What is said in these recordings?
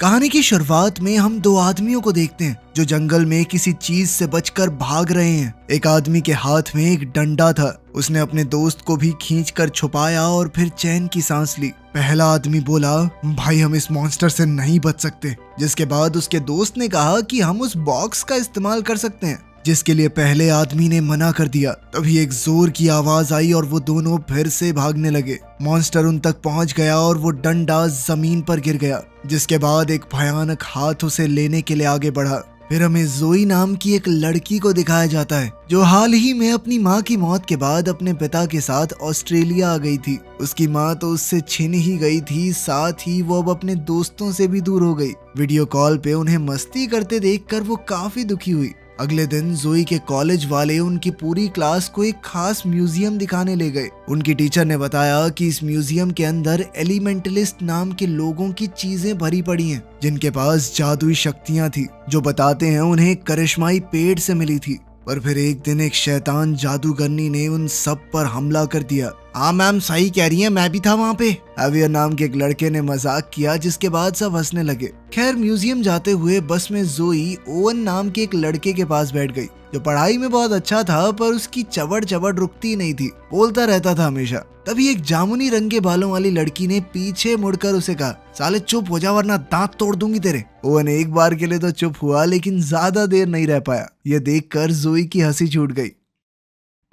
कहानी की शुरुआत में हम दो आदमियों को देखते हैं जो जंगल में किसी चीज से बचकर भाग रहे हैं। एक आदमी के हाथ में एक डंडा था। उसने अपने दोस्त को भी खींचकर छुपाया और फिर चैन की सांस ली। पहला आदमी बोला, भाई हम इस मॉन्स्टर से नहीं बच सकते। जिसके बाद उसके दोस्त ने कहा कि हम उस बॉक्स का इस्तेमाल कर सकते हैं, जिसके लिए पहले आदमी ने मना कर दिया। तभी एक जोर की आवाज आई और वो दोनों फिर से भागने लगे। मॉन्स्टर उन तक पहुंच गया और वो डंडा जमीन पर गिर गया, जिसके बाद एक भयानक हाथ उसे लेने के लिए आगे बढ़ा। फिर हमें जोई नाम की एक लड़की को दिखाया जाता है जो हाल ही में अपनी माँ की मौत के बाद अपने पिता के साथ ऑस्ट्रेलिया आ गई थी। उसकी माँ तो उससे छिन ही गई थी, साथ ही वो अब अपने दोस्तों से भी दूर हो गई। वीडियो कॉल पे उन्हें मस्ती करते देखकर वो काफी दुखी हुई। अगले दिन जोई के कॉलेज वाले उनकी पूरी क्लास को एक खास म्यूजियम दिखाने ले गए। उनकी टीचर ने बताया कि इस म्यूजियम के अंदर एलिमेंटलिस्ट नाम के लोगों की चीजें भरी पड़ी हैं, जिनके पास जादुई शक्तियां थी, जो बताते हैं उन्हें करिश्माई पेड़ से मिली थी। पर फिर एक दिन एक शैतान जादूगरनी ने उन सब पर हमला कर दिया। हाँ मैम सही कह रही हैं, मैं भी था वहाँ पे। हैवियर नाम के एक लड़के ने मजाक किया, जिसके बाद सब हंसने लगे। खैर म्यूजियम जाते हुए बस में जोई ओवन नाम के एक लड़के के पास बैठ गई, जो पढ़ाई में बहुत अच्छा था, पर उसकी चबड़ चबड़ रुकती नहीं थी, बोलता रहता था हमेशा। तभी एक जामुनी रंग के बालों वाली लड़की ने पीछे मुड़कर उसे कहा, साले चुप हो जा वरना दांत तोड़ दूंगी तेरे। ओवन एक बार के लिए तो चुप हुआ, लेकिन ज्यादा देर नहीं रह पाया। यह देखकर जोई की हंसी छूट गई।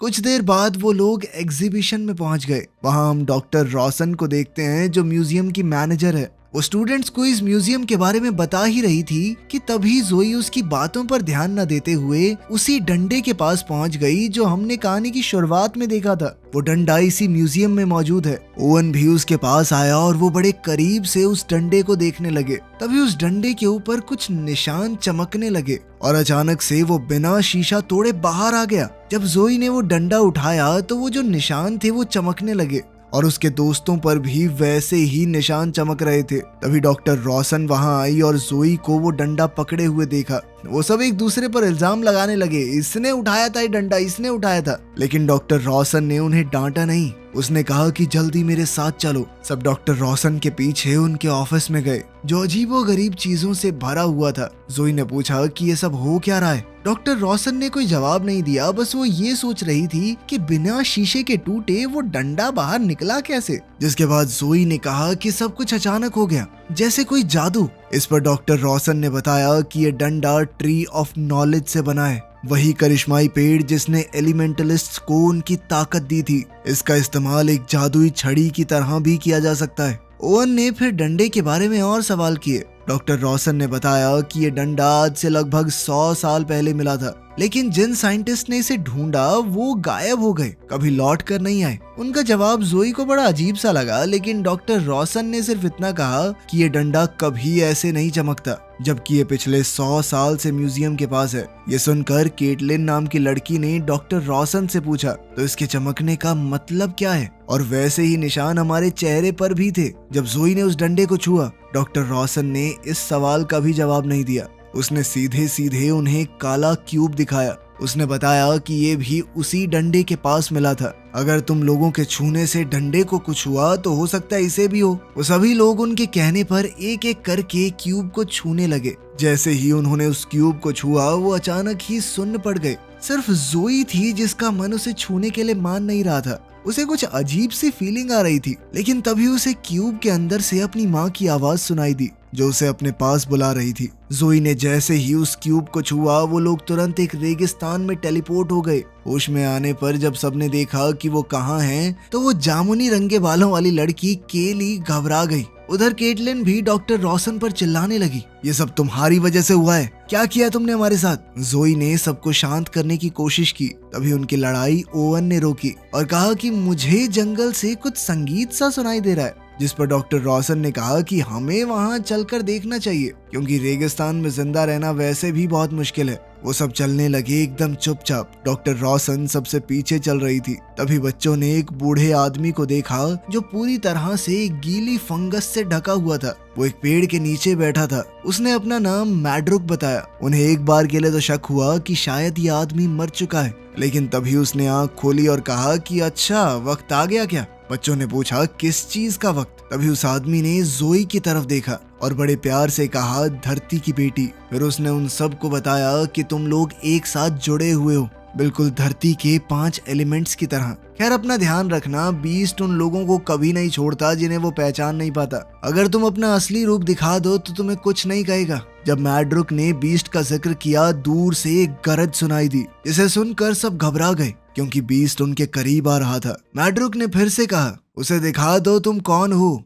कुछ देर बाद वो लोग एग्जीबिशन में पहुंच गए। वहां हम डॉक्टर रोशन को देखते हैं जो म्यूजियम की मैनेजर है। वो स्टूडेंट्स को इस म्यूजियम के बारे में बता ही रही थी कि तभी जोई उसकी बातों पर ध्यान न देते हुए उसी डंडे के पास पहुंच गई जो हमने कहानी की शुरुआत में देखा था। वो डंडा इसी म्यूजियम में मौजूद है। ओवन भी उसके पास आया और वो बड़े करीब से उस डंडे को देखने लगे। तभी उस डंडे के ऊपर कुछ निशान चमकने लगे और अचानक से वो बिना शीशा तोड़े बाहर आ गया। जब जोई ने वो डंडा उठाया तो वो जो निशान थे वो चमकने लगे और उसके दोस्तों पर भी वैसे ही निशान चमक रहे थे। तभी डॉक्टर रोशन वहां आई और जोई को वो डंडा पकड़े हुए देखा। वो सब एक दूसरे पर इल्जाम लगाने लगे, इसने उठाया था ये डंडा, इसने उठाया था। लेकिन डॉक्टर रोशन ने उन्हें डांटा नहीं। उसने कहा कि जल्दी मेरे साथ चलो। सब डॉक्टर रोशन के पीछे उनके ऑफिस में गए, जो अजीबोगरीब चीजों से भरा हुआ था। जोई ने पूछा कि ये सब हो क्या रहा है। डॉक्टर रोशन ने कोई जवाब नहीं दिया, बस वो ये सोच रही थी कि बिना शीशे के टूटे वो डंडा बाहर निकला कैसे। जिसके बाद जोई ने कहा कि सब कुछ अचानक हो गया, जैसे कोई जादू। इस पर डॉक्टर रोशन ने बताया कि ये डंडा ट्री ऑफ नॉलेज से बना है, वही करिश्माई पेड़ जिसने एलिमेंटलिस्ट्स को उनकी ताकत दी थी। इसका इस्तेमाल एक जादुई छड़ी की तरह भी किया जा सकता है। ओवन ने फिर डंडे के बारे में और सवाल किए। डॉक्टर रोशन ने बताया कि ये डंडा आज से लगभग 100 साल पहले मिला था, लेकिन जिन साइंटिस्ट ने इसे ढूंढा वो गायब हो गए, कभी लौट कर नहीं आए। उनका जवाब जोई को बड़ा अजीब सा लगा, लेकिन डॉक्टर रोशन ने सिर्फ इतना कहा कि ये डंडा कभी ऐसे नहीं चमकता, जबकि ये पिछले 100 साल से म्यूजियम के पास है। ये सुनकर केटलिन नाम की लड़की ने डॉक्टर रोशन से पूछा, तो इसके चमकने का मतलब क्या है? और वैसे ही निशान हमारे चेहरे पर भी थे जब जोई ने उस डंडे को छुआ। डॉक्टर रोशन ने इस सवाल का भी जवाब नहीं दिया। उसने सीधे सीधे उन्हें काला क्यूब दिखाया। उसने बताया कि ये भी उसी डंडे के पास मिला था। अगर तुम लोगों के छूने से डंडे को कुछ हुआ तो हो सकता है इसे भी हो। वो सभी लोग उनके कहने पर एक एक करके क्यूब को छूने लगे। जैसे ही उन्होंने उस क्यूब को छुआ वो अचानक ही सुन्न पड़ गए। सिर्फ जोई थी जिसका मन उसे छूने के लिए मान नहीं रहा था। उसे कुछ अजीब सी फीलिंग आ रही थी, लेकिन तभी उसे क्यूब के अंदर से अपनी माँ की आवाज सुनाई दी, जो उसे अपने पास बुला रही थी। जोई ने जैसे ही उस क्यूब को छुआ वो लोग तुरंत एक रेगिस्तान में टेलीपोर्ट हो गए। होश में आने पर जब सबने देखा कि वो कहाँ हैं, तो वो जामुनी रंग के बालों वाली लड़की केली घबरा गई। उधर केटलिन भी डॉक्टर रोशन पर चिल्लाने लगी, ये सब तुम्हारी वजह से हुआ है, क्या किया तुमने हमारे साथ? जोई ने सबको शांत करने की कोशिश की। तभी उनकी लड़ाई ओवन ने रोकी और कहा कि मुझे जंगल से कुछ संगीत सा सुनाई दे रहा है। जिस पर डॉक्टर रोशन ने कहा कि हमें वहां चलकर देखना चाहिए, क्योंकि रेगिस्तान में जिंदा रहना वैसे भी बहुत मुश्किल है। वो सब चलने लगे एकदम चुपचाप। डॉक्टर रोशन सबसे पीछे चल रही थी। तभी बच्चों ने एक बूढ़े आदमी को देखा जो पूरी तरह से गीली फंगस से ढका हुआ था। वो एक पेड़ के नीचे बैठा था। उसने अपना नाम मैड्रुक बताया। उन्हें एक बार के लिए तो शक हुआ कि शायद ये आदमी मर चुका है, लेकिन तभी उसने आंख खोली और कहा कि अच्छा वक्त आ गया क्या? बच्चों ने पूछा किस चीज का वक्त? तभी उस आदमी ने जोई की तरफ देखा और बड़े प्यार से कहा, धरती की बेटी। फिर उसने उन सब को बताया कि तुम लोग एक साथ जुड़े हुए हो, बिल्कुल धरती के 5 एलिमेंट्स की तरह। खैर अपना ध्यान रखना, बीस्ट उन लोगों को कभी नहीं छोड़ता जिन्हें वो पहचान नहीं पाता। अगर तुम अपना असली रूप दिखा दो तो तुम्हें कुछ नहीं कहेगा। जब मैड्रुक ने बीस्ट का जिक्र किया, दूर से एक गरज सुनाई दी, जिसे सुनकर सब घबरा गए क्योंकि बीस्ट उनके करीब आ रहा था। मैड्रुक ने फिर से कहा, उसे दिखा दो तुम कौन हो,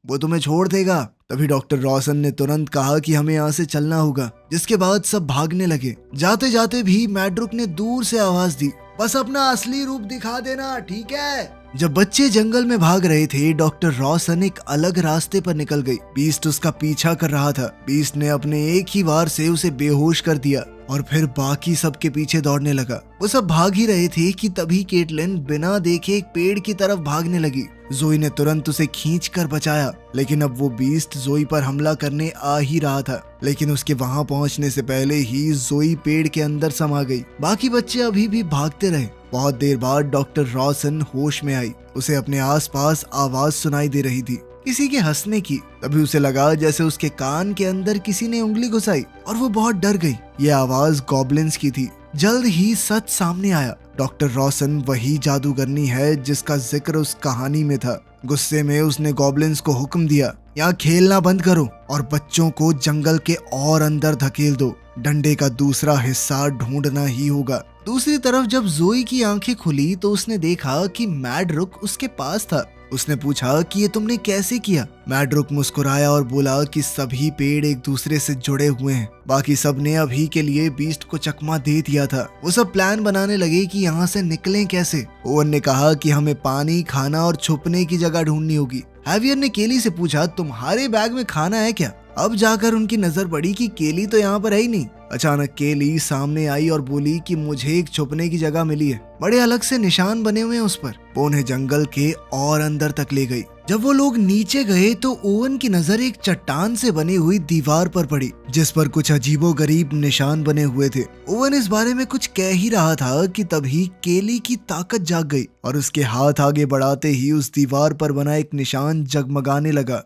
वो तुम्हें छोड़ देगा। तभी डॉक्टर रॉसन ने तुरंत कहा कि हमें यहाँ से चलना होगा, जिसके बाद सब भागने लगे। जाते जाते भी मैड्रुक ने दूर से आवाज दी, बस अपना असली रूप दिखा देना, ठीक है। जब बच्चे जंगल में भाग रहे थे, डॉक्टर रॉसन एक अलग रास्ते पर निकल गई। बीस्ट उसका पीछा कर रहा था। बीस्ट ने अपने एक ही वार से उसे बेहोश कर दिया और फिर बाकी सबके पीछे दौड़ने लगा। वो सब भाग ही रहे थे कि तभी केटलिन बिना देखे एक पेड़ की तरफ भागने लगी। जोई ने तुरंत उसे खींचकर बचाया, लेकिन अब वो बीस्ट जोई पर हमला करने आ ही रहा था। लेकिन उसके वहां पहुंचने से पहले ही जोई पेड़ के अंदर समा गई। बाकी बच्चे अभी भी भागते रहे। बहुत देर बाद डॉक्टर रॉसन होश में आई। उसे अपने आसपास आवाज सुनाई दे रही थी, किसी के हंसने की। तभी उसे लगा जैसे उसके कान के अंदर किसी ने उंगली घुसाई और वो बहुत डर गई। ये आवाज गॉब्लिन्स की थी। जल्द ही सच सामने आया। डॉक्टर रॉसन वही जादूगरनी है जिसका जिक्र उस कहानी में था। गुस्से में उसने गॉब्लिन्स को हुक्म दिया, यहाँ खेलना बंद करो और बच्चों को जंगल के और अंदर धकेल दो। डंडे का दूसरा हिस्सा ढूंढना ही होगा। दूसरी तरफ जब जोई की आंखें खुली तो उसने देखा कि मैड्रुक उसके पास था। उसने पूछा कि ये तुमने कैसे किया। मैड्रुक मुस्कुराया और बोला कि सभी पेड़ एक दूसरे से जुड़े हुए हैं। बाकी सब ने अभी के लिए बीस्ट को चकमा दे दिया था। वो सब प्लान बनाने लगे कि यहाँ से निकलें कैसे। ओवन ने कहा कि हमें पानी, खाना और छुपने की जगह ढूंढनी होगी। हैवियर ने केली से पूछा, तुम्हारे बैग में खाना है क्या? अब जाकर उनकी नजर पड़ी कि केली तो यहाँ पर है ही नहीं। अचानक केली सामने आई और बोली कि मुझे एक छुपने की जगह मिली है, बड़े अलग से निशान बने हुए हैं उस पर। वो उन्हें जंगल के और अंदर तक ले गई। जब वो लोग नीचे गए तो ओवन की नजर एक चट्टान से बनी हुई दीवार पर पड़ी, जिस पर कुछ अजीबोगरीब निशान बने हुए थे। ओवन इस बारे में कुछ कह ही रहा था कि तभी केली की ताकत जाग गई और उसके हाथ आगे बढ़ाते ही उस दीवार पर बना एक निशान जगमगाने लगा।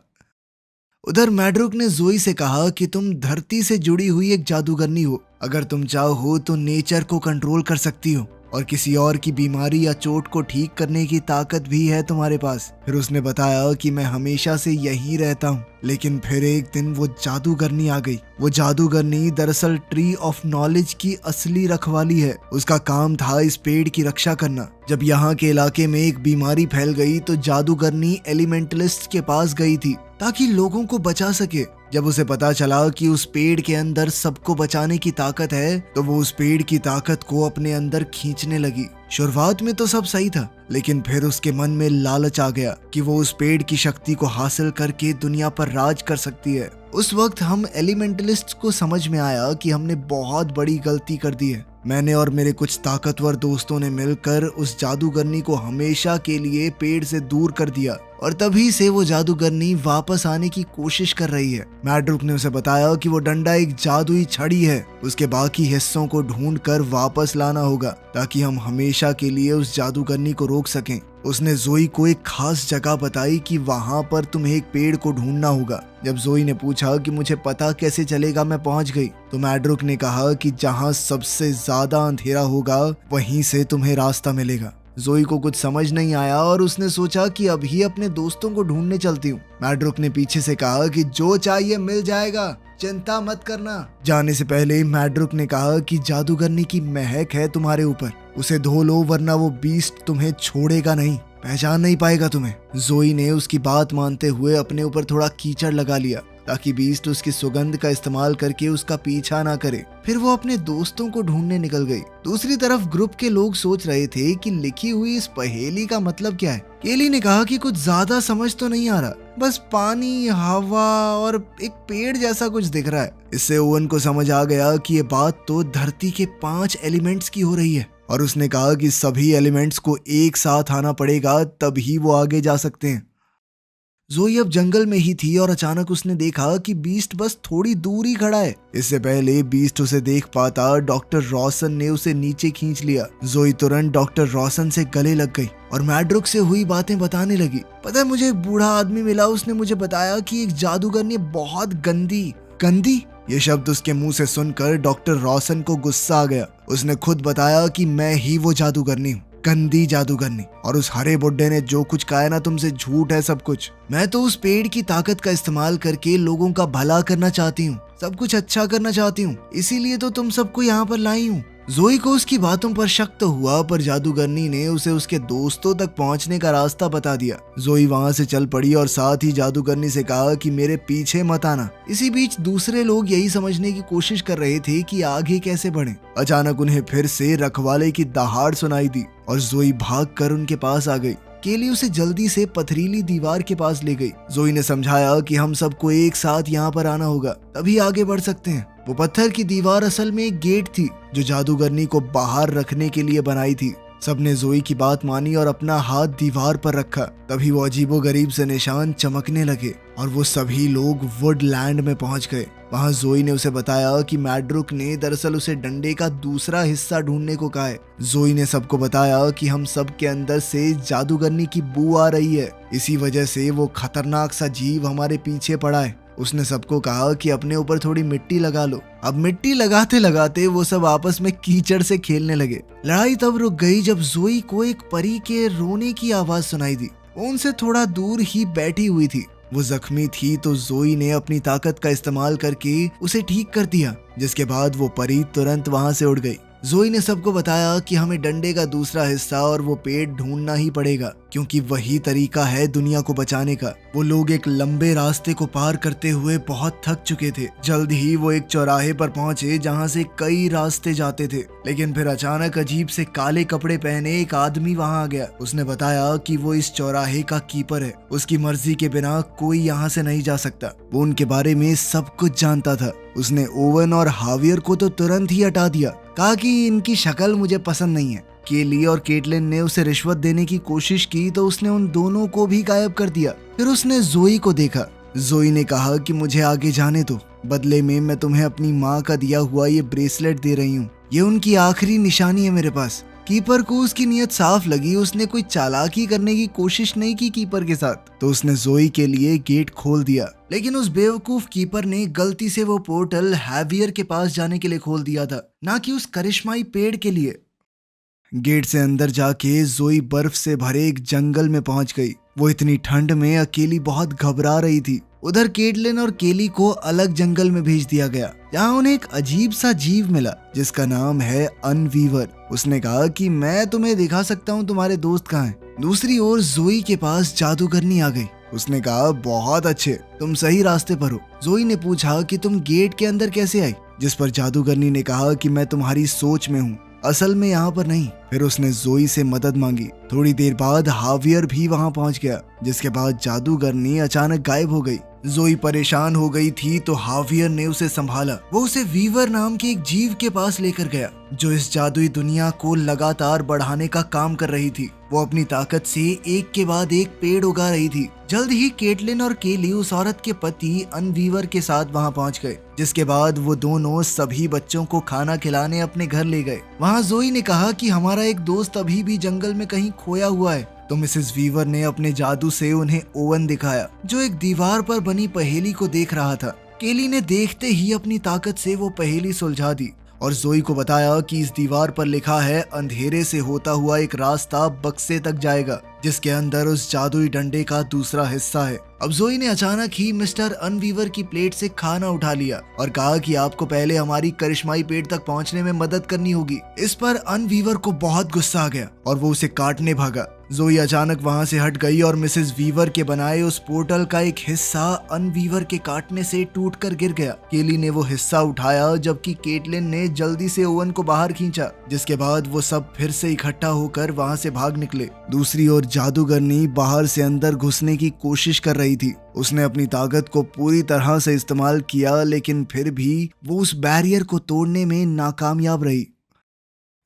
उधर मैड्रुक ने जोई से कहा कि तुम धरती से जुड़ी हुई एक जादूगरनी हो। अगर तुम चाहो तो नेचर को कंट्रोल कर सकती हो और किसी और की बीमारी या चोट को ठीक करने की ताकत भी है तुम्हारे पास। फिर उसने बताया कि मैं हमेशा से यहीं रहता हूँ, लेकिन फिर एक दिन वो जादूगरनी आ गई। वो जादूगरनी दरअसल ट्री ऑफ नॉलेज की असली रखवाली है। उसका काम था इस पेड़ की रक्षा करना। जब यहाँ के इलाके में एक बीमारी फैल गई तो जादूगरनी एलिमेंटलिस्ट के पास गई थी ताकि लोगों को बचा सके। जब उसे पता चला कि उस पेड़ के अंदर सबको बचाने की ताकत है तो वो उस पेड़ की ताकत को अपने अंदर खींचने लगी। शुरुआत में तो सब सही था, लेकिन फिर उसके मन में लालच आ गया कि वो उस पेड़ की शक्ति को हासिल करके दुनिया पर राज कर सकती है। उस वक्त हम एलिमेंटलिस्ट को समझ में आया कि हमने बहुत बड़ी गलती कर दी है। मैंने और मेरे कुछ ताकतवर दोस्तों ने मिलकर उस जादूगरनी को हमेशा के लिए पेड़ से दूर कर दिया और तभी से वो जादूगरनी वापस आने की कोशिश कर रही है। मैड्रुक ने उसे बताया कि वो डंडा एक जादुई छड़ी है, उसके बाकी हिस्सों को ढूंढकर वापस लाना होगा ताकि हम हमेशा के लिए उस जादूगरनी को रोक सकें। उसने जोई को एक खास जगह बताई कि वहां पर तुम्हें एक पेड़ को ढूंढना होगा। जब जोई ने पूछा कि मुझे पता कैसे चलेगा मैं पहुंच गई, तो मैड्रुक ने कहा कि जहां सबसे ज्यादा अंधेरा होगा वहीं से तुम्हें रास्ता मिलेगा। जोई को कुछ समझ नहीं आया और उसने सोचा कि अभी अपने दोस्तों को ढूंढने चलती हूँ। मैड्रुक ने पीछे से कहा कि जो चाहिए मिल जाएगा, चिंता मत करना। जाने से पहले मैड्रुक ने कहा कि जादूगरनी की महक है तुम्हारे ऊपर, उसे धो लो वरना वो बीस्ट तुम्हें छोड़ेगा नहीं, पहचान नहीं पाएगा तुम्हें। जोई ने उसकी बात मानते हुए अपने ऊपर थोड़ा कीचड़ लगा लिया ताकि बीस्ट उसकी सुगंध का इस्तेमाल करके उसका पीछा ना करे। फिर वो अपने दोस्तों को ढूंढने निकल गई। दूसरी तरफ ग्रुप के लोग सोच रहे थे कि लिखी हुई इस पहेली का मतलब क्या है। केली ने कहा कि कुछ ज्यादा समझ तो नहीं आ रहा, बस पानी, हवा और एक पेड़ जैसा कुछ दिख रहा है। इससे ओवन को समझ आ गया कि ये बात तो धरती के 5 एलिमेंट्स की हो रही है और उसने कहा कि सभी एलिमेंट्स को एक साथ आना पड़ेगा तभी वो आगे जा सकते हैं। जोई अब जंगल में ही थी और अचानक उसने देखा कि बीस्ट बस थोड़ी दूर ही खड़ा है। इससे पहले बीस्ट उसे देख पाता, डॉक्टर रॉसन ने उसे नीचे खींच लिया। जोई तुरंत डॉक्टर रॉसन से गले लग गई और मैड्रुक से हुई बातें बताने लगी। पता है, मुझे एक बूढ़ा आदमी मिला, उसने मुझे बताया कि एक जादूगरनी बहुत गंदी ये शब्द उसके मुंह से सुनकर डॉक्टर रॉसन को गुस्सा आ गया। उसने खुद बताया कि मैं ही वो जादूगरनी हूँ, गंदी जादूगरनी। और उस हरे बुड्ढे ने जो कुछ कहा ना तुमसे झूठ है सब कुछ। मैं तो उस पेड़ की ताकत का इस्तेमाल करके लोगों का भला करना चाहती हूँ, सब कुछ अच्छा करना चाहती हूँ, इसीलिए तो तुम सबको यहाँ पर लाई हूँ। जोई को उसकी बातों पर शक तो हुआ, पर जादूगरनी ने उसे उसके दोस्तों तक पहुंचने का रास्ता बता दिया। जोई वहां से चल पड़ी और साथ ही जादूगरनी से कहा कि मेरे पीछे मत आना। इसी बीच दूसरे लोग यही समझने की कोशिश कर रहे थे कि आगे कैसे बढ़े। अचानक उन्हें फिर से रखवाले की दहाड़ सुनाई दी और जोई भागकर उनके पास आ गई। केली उसे जल्दी से पथरीली दीवार के पास ले गई। जोई ने समझाया कि हम सबको एक साथ यहाँ पर आना होगा, तभी आगे बढ़ सकते हैं। वो पत्थर की दीवार असल में एक गेट थी जो जादूगरनी को बाहर रखने के लिए बनाई थी। सबने जोई की बात मानी और अपना हाथ दीवार पर रखा। तभी वो अजीबोगरीब से निशान चमकने लगे और वो सभी लोग वुडलैंड में पहुंच गए। वहां जोई ने उसे बताया कि मैड्रुक ने दरअसल उसे डंडे का दूसरा हिस्सा ढूंढने को कहा है। जोई ने सबको बताया कि हम सब के अंदर से जादूगरनी की बू आ रही है, इसी वजह से वो खतरनाक सा जीव हमारे पीछे पड़ा है। उसने सबको कहा कि अपने ऊपर थोड़ी मिट्टी लगा लो। अब मिट्टी लगाते लगाते वो सब आपस में कीचड़ से खेलने लगे। लड़ाई तब रुक गई जब जोई को एक परी के रोने की आवाज सुनाई दी। वो उनसे थोड़ा दूर ही बैठी हुई थी। वो जख्मी थी तो जोई ने अपनी ताकत का इस्तेमाल करके उसे ठीक कर दिया, जिसके बाद वो परी तुरंत वहां से उड़ गई। जोई ने सबको बताया कि हमें डंडे का दूसरा हिस्सा और वो पेड़ ढूंढना ही पड़ेगा, क्योंकि वही तरीका है दुनिया को बचाने का। वो लोग एक लंबे रास्ते को पार करते हुए बहुत थक चुके थे। जल्द ही वो एक चौराहे पर पहुंचे जहां से कई रास्ते जाते थे, लेकिन फिर अचानक अजीब से काले कपड़े पहने एक आदमी वहां आ गया। उसने बताया कि वो इस चौराहे का कीपर है, उसकी मर्जी के बिना कोई यहाँ से नहीं जा सकता। वो उनके बारे में सब कुछ जानता था। उसने ओवन और हावियर को तो तुरंत ही हटा दिया, कहा कि इनकी शक्ल मुझे पसंद नहीं है। केली और केटलिन ने उसे रिश्वत देने की कोशिश की तो उसने उन दोनों को भी गायब कर दिया। फिर उसने जोई को देखा। जोई ने कहा कि मुझे आगे जाने दो, बदले में मैं तुम्हें अपनी माँ का दिया हुआ ये ब्रेसलेट दे रही हूँ, ये उनकी आखिरी निशानी है मेरे पास। कीपर को उसकी नीयत साफ लगी, उसने कोई चालाकी करने की कोशिश नहीं की कीपर के साथ, तो उसने जोई के लिए गेट खोल दिया। लेकिन उस बेवकूफ कीपर ने गलती से वो पोर्टल हैवियर के पास जाने के लिए खोल दिया था, ना कि उस करिश्माई पेड़ के लिए। गेट से अंदर जाके जोई बर्फ से भरे एक जंगल में पहुंच गई। वो इतनी ठंड में अकेली बहुत घबरा रही थी। उधर केटलिन और केली को अलग जंगल में भेज दिया गया, जहाँ उन्हें एक अजीब सा जीव मिला जिसका नाम है अनवीवर। उसने कहा कि मैं तुम्हें दिखा सकता हूँ तुम्हारे दोस्त कहाँ हैं। दूसरी ओर जोई के पास जादूगरनी आ गई। उसने कहा बहुत अच्छे, तुम सही रास्ते पर हो। जोई ने पूछा कि तुम गेट के अंदर कैसे आई, जिस पर जादूगरनी ने कहा कि मैं तुम्हारी सोच में हूँ, असल में यहाँ पर नहीं। फिर उसने जोई से मदद मांगी। थोड़ी देर बाद हावियर भी वहाँ पहुँच गया, जिसके बाद जादूगरनी अचानक गायब हो गई। जोई परेशान हो गई थी तो हावियर ने उसे संभाला। वो उसे वीवर नाम के एक जीव के पास लेकर गया, जो इस जादुई दुनिया को लगातार बढ़ाने का काम कर रही थी। वो अपनी ताकत से एक के बाद एक पेड़ उगा रही थी। जल्द ही केटलिन और केली उस औरत के पति अनवीवर के साथ वहाँ पहुँच गए, जिसके बाद वो दोनों सभी बच्चों को खाना खिलाने अपने घर ले गए। वहाँ जोई ने कहा कि हमारा एक दोस्त अभी भी जंगल में कहीं खोया हुआ है, तो मिसेस वीवर ने अपने जादू से उन्हें ओवन दिखाया, जो एक दीवार पर बनी पहेली को देख रहा था। केली ने देखते ही अपनी ताकत से वो पहेली सुलझा दी और जोई को बताया कि इस दीवार पर लिखा है अंधेरे से होता हुआ एक रास्ता बक्से तक जाएगा, जिसके अंदर उस जादुई डंडे का दूसरा हिस्सा है। अब जोई ने अचानक ही मिस्टर अनवीवर की प्लेट से खाना उठा लिया और कहा कि आपको पहले हमारी करिश्माई पेड़ तक पहुंचने में मदद करनी होगी। इस पर अनवीवर को बहुत गुस्सा आ गया और वो उसे काटने भागा। जोई अचानक वहां से हट गई और मिसेस वीवर के बनाए उस पोर्टल का एक हिस्सा अनवीवर के काटने से टूटकर गिर गया। केली ने वो हिस्सा उठाया, जबकि केटलिन ने जल्दी से ओवन को बाहर खींचा, जिसके बाद वो सब फिर से इकट्ठा होकर वहां से भाग निकले। दूसरी ओर जादूगरनी बाहर से अंदर घुसने की कोशिश कर रही थी। उसने अपनी ताकत को पूरी तरह से इस्तेमाल किया, लेकिन फिर भी वो उस बैरियर को तोड़ने में नाकामयाब रही।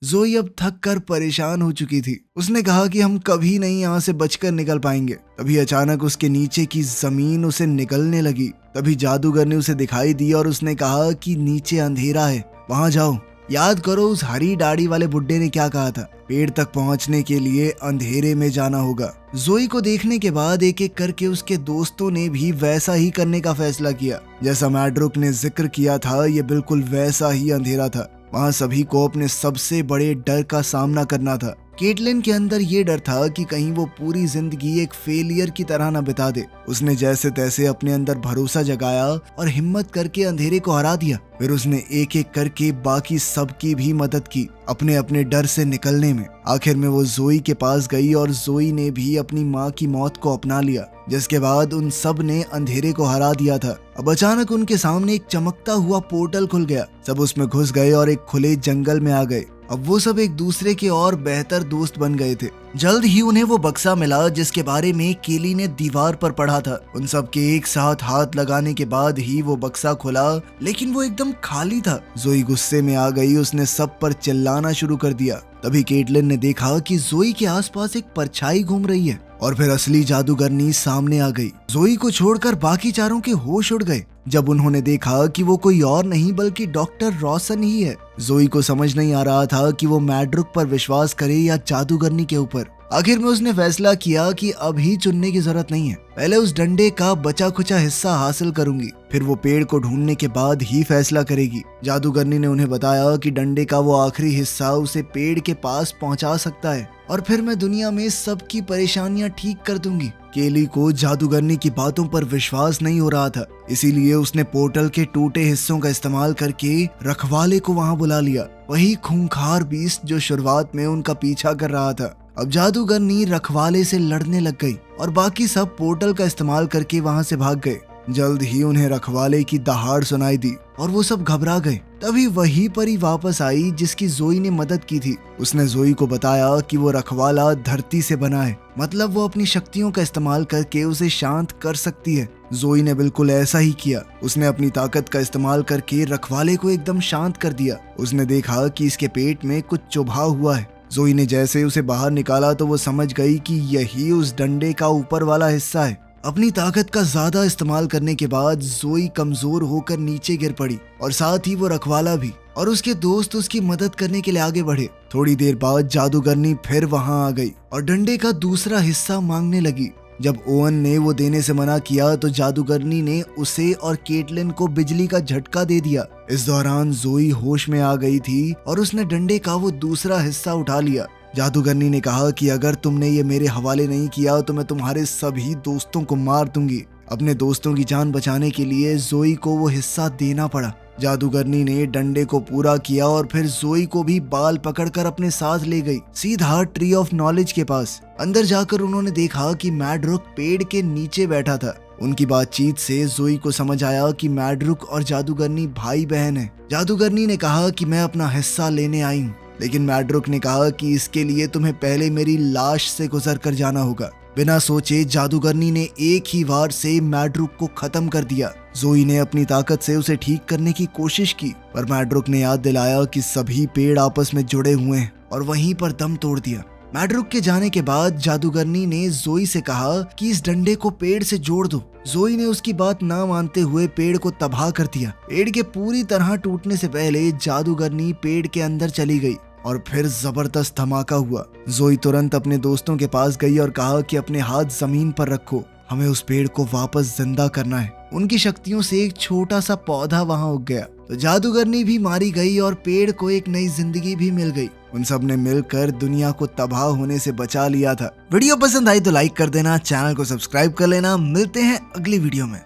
जोई अब थक कर परेशान हो चुकी थी। उसने कहा कि हम कभी नहीं यहाँ से बचकर निकल पाएंगे। तभी अचानक उसके नीचे की जमीन उसे निगलने लगी। तभी जादूगर ने उसे दिखाई दी और उसने कहा कि नीचे अंधेरा है, वहां जाओ। याद करो उस हरी दाढ़ी वाले बुड्ढे ने क्या कहा था, पेड़ तक पहुंचने के लिए अंधेरे में जाना होगा। जोई को देखने के बाद एक एक करके उसके दोस्तों ने भी वैसा ही करने का फैसला किया। जैसा मैड्रुक ने जिक्र किया था, ये बिल्कुल वैसा ही अंधेरा था। वहाँ सभी को अपने सबसे बड़े डर का सामना करना था। केटलिन के अंदर ये डर था कि कहीं वो पूरी जिंदगी एक फेलियर की तरह न बिता दे। उसने जैसे तैसे अपने अंदर भरोसा जगाया और हिम्मत करके अंधेरे को हरा दिया। फिर उसने एक एक करके बाकी सबकी भी मदद की अपने अपने डर से निकलने में। आखिर में वो जोई के पास गई और जोई ने भी अपनी माँ की मौत को अपना लिया, जिसके बाद उन सब ने अंधेरे को हरा दिया था। अब अचानक उनके सामने एक चमकता हुआ पोर्टल खुल गया। सब उसमें घुस गए और एक खुले जंगल में आ गए। अब वो सब एक दूसरे के और बेहतर दोस्त बन गए थे। जल्द ही उन्हें वो बक्सा मिला जिसके बारे में केली ने दीवार पर पढ़ा था। उन सब के एक साथ हाथ लगाने के बाद ही वो बक्सा खुला, लेकिन वो एकदम खाली था। जोई गुस्से में आ गई, उसने सब पर चिल्लाना शुरू कर दिया। तभी केटलिन ने देखा कि जोई के आसपास एक परछाई घूम रही है और फिर असली जादूगरनी सामने आ गई। जोई को छोड़कर बाकी चारों के होश उड़ गए जब उन्होंने देखा कि वो कोई और नहीं बल्कि डॉक्टर रॉसन ही है। जोई को समझ नहीं आ रहा था कि वो मैड्रुक पर विश्वास करे या जादूगरनी के ऊपर। आखिर में उसने फैसला किया कि अभी चुनने की जरूरत नहीं है, पहले उस डंडे का बचा खुचा हिस्सा हासिल करूंगी, फिर वो पेड़ को ढूंढने के बाद ही फैसला करेगी। जादूगरनी ने उन्हें बताया कि डंडे का वो आखिरी हिस्सा उसे पेड़ के पास पहुंचा सकता है और फिर मैं दुनिया में सबकी परेशानियां ठीक कर दूंगी। केली को जादूगरनी की बातों पर विश्वास नहीं हो रहा था, इसीलिए उसने पोर्टल के टूटे हिस्सों का इस्तेमाल करके रखवाले को वहां बुला लिया। वही खूंखार बीस्ट जो शुरुआत में उनका पीछा कर रहा था। अब जादूगरनी रखवाले से लड़ने लग गई और बाकी सब पोर्टल का इस्तेमाल करके वहां से भाग गए। जल्द ही उन्हें रखवाले की दहाड़ सुनाई दी और वो सब घबरा गए। तभी वही परी वापस आई जिसकी जोई ने मदद की थी। उसने जोई को बताया कि वो रखवाला धरती से बना है, मतलब वो अपनी शक्तियों का इस्तेमाल करके उसे शांत कर सकती है। जोई ने बिल्कुल ऐसा ही किया। उसने अपनी ताकत का इस्तेमाल करके रखवाले को एकदम शांत कर दिया। उसने देखा कि इसके पेट में कुछ चुभा हुआ है। जोई ने जैसे उसे बाहर निकाला तो वो समझ गई कि यही उस डंडे का ऊपर वाला हिस्सा है। अपनी ताकत का ज्यादा इस्तेमाल करने के बाद जोई कमजोर होकर नीचे गिर पड़ी और साथ ही वो रखवाला भी, और उसके दोस्त उसकी मदद करने के लिए आगे बढ़े। थोड़ी देर बाद जादूगरनी फिर वहां आ गई और डंडे का दूसरा हिस्सा मांगने लगी। जब ओवन ने वो देने से मना किया तो जादूगरनी ने उसे और केटलिन को बिजली का झटका दे दिया। इस दौरान जोई होश में आ गई थी और उसने डंडे का वो दूसरा हिस्सा उठा लिया। जादूगरनी ने कहा कि अगर तुमने ये मेरे हवाले नहीं किया तो मैं तुम्हारे सभी दोस्तों को मार दूंगी। अपने दोस्तों की जान बचाने के लिए जोई को वो हिस्सा देना पड़ा। जादूगरनी ने डंडे को पूरा किया और फिर जोई को भी बाल पकड़कर अपने साथ ले गई सीधा ट्री ऑफ नॉलेज के पास। अंदर जाकर उन्होंने देखा कि मैड्रुक पेड़ के नीचे बैठा था। उनकी बातचीत से जोई को समझ आया कि मैड्रुक और जादूगरनी भाई बहन है। जादूगरनी ने कहा कि मैं अपना हिस्सा लेने आई हूँ, लेकिन मैड्रुक ने कहा कि इसके लिए तुम्हें पहले मेरी लाश से गुजर कर जाना होगा। बिना सोचे जादूगरनी ने एक ही वार से मैड्रुक को खत्म कर दिया। जोई ने अपनी ताकत से उसे ठीक करने की कोशिश की, पर मैड्रुक ने याद दिलाया कि सभी पेड़ आपस में जुड़े हुए हैं और वहीं पर दम तोड़ दिया। मैड्रुक के जाने के बाद जादूगरनी ने जोई से कहा कि इस डंडे को पेड़ से जोड़ दो। जोई ने उसकी बात ना मानते हुए पेड़ को तबाह कर दिया। पेड़ के पूरी तरह टूटने से पहले जादूगरनी पेड़ के अंदर चली गई और फिर जबरदस्त धमाका हुआ। जोई तुरंत अपने दोस्तों के पास गई और कहा कि अपने हाथ जमीन पर रखो, हमें उस पेड़ को वापस जिंदा करना है। उनकी शक्तियों से एक छोटा सा पौधा वहां उग गया तो जादूगरनी भी मारी गई और पेड़ को एक नई जिंदगी भी मिल गई। उन सब ने मिलकर दुनिया को तबाह होने से बचा लिया था। वीडियो पसंद आई तो लाइक कर देना, चैनल को सब्सक्राइब कर लेना। मिलते हैं अगली वीडियो में।